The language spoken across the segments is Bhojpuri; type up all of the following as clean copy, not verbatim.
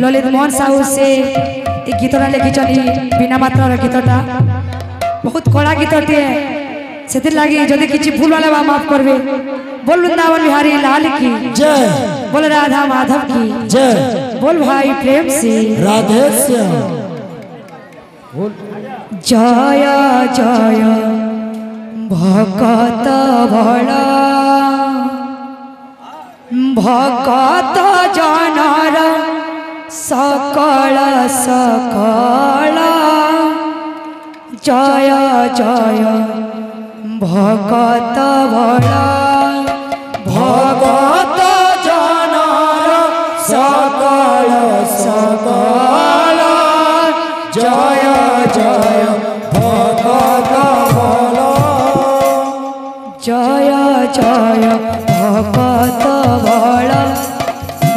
ललित मोहन साहू से गीतटा लिखी बिना मात्रार गीतटा बहुत कड़ा गीतटे से लगी जदि किसी भूल वाले माफ करबे। बोल वृंदावन बिहारी लाल की जय, बोल राधा माधव की जय, बोल भाई प्रेम से राधे श्याम। जय जय भक्त भला भक्त जनर सकल सकल जय जय भक्त भला भगत जनर सकल सकल जय जय भगत भला जय जय भक्त भला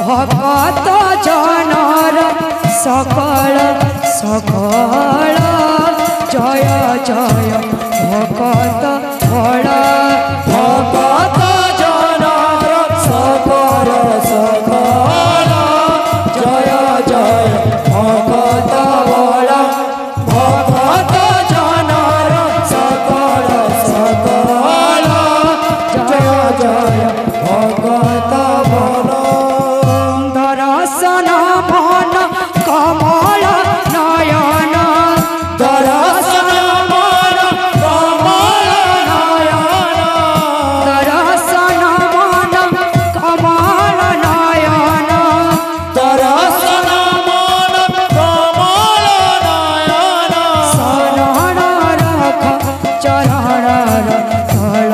भक्त जनर सकल सकल जय जय भक्त भला भगत जनर सकल सकल जय जय भगत भला भगत जनर सकल सकल जय जय भगत भला दर्शन मन कमल नयन दर्शन मन कमल नयन दर्शन मन कमल नयन दर्शन मन कमल नयन शरण रख चरण रखल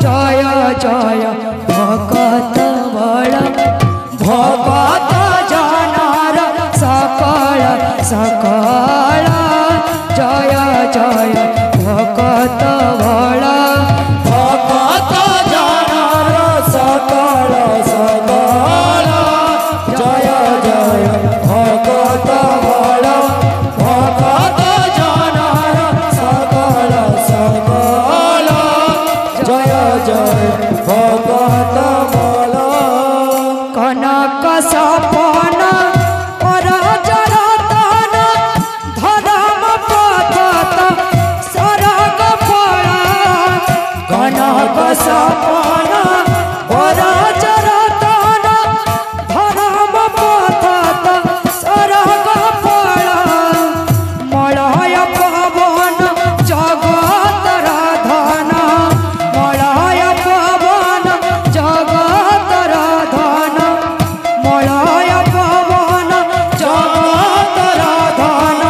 जय जय भक्त बल भगत जनर सकल सकल जय जय भक्त बल भगत जनर सकल सकल जय जय भगत भला भगत जनर सकल सकल जय जय भगत भला कनक सपन परजरतन धर्म पथत सरग पड़ा कनक सपन परजरतन धर्म पथत सरग पड़ा मलय पवन जगत राधन मलय पवन जगत राधन मलय पवन जगत राधन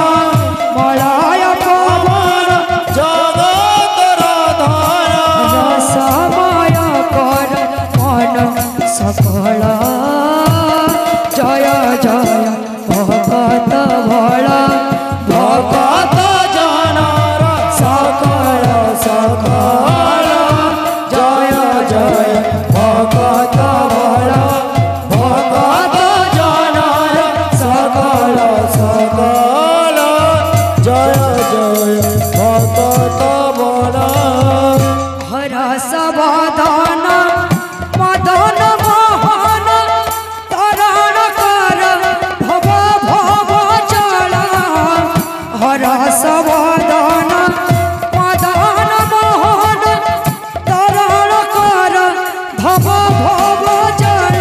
मलय पवन जगत राधन समय कर मन सकल जय जय भगत भला भगत जनर सकल सकल जय जय भगत भला भगत जनर सकल सकल जय जय भगत भला हर सबदन मदन मोहन तरण कर भव भव चल हर सबदन मदन मोहन तरण कर भव भव चल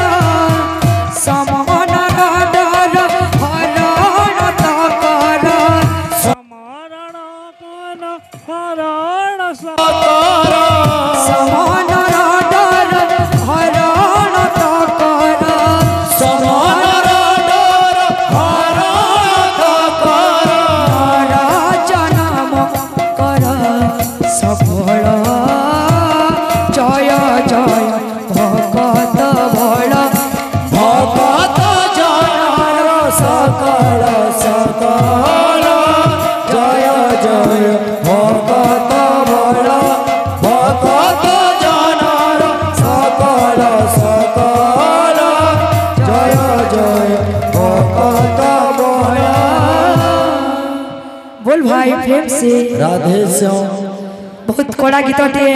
समान डर हरण तकर समरण कन हरण समान डर हरण तकर समान डर हरण कर जनम कर सफल जय जय भगत भल भगत जनर सकल सकल जय जय भगत भला भगत जनर सकल सकल जय जय भगत भला बोल भाई प्रेम से राधे श्याम। बहुत कड़ा गीतटे।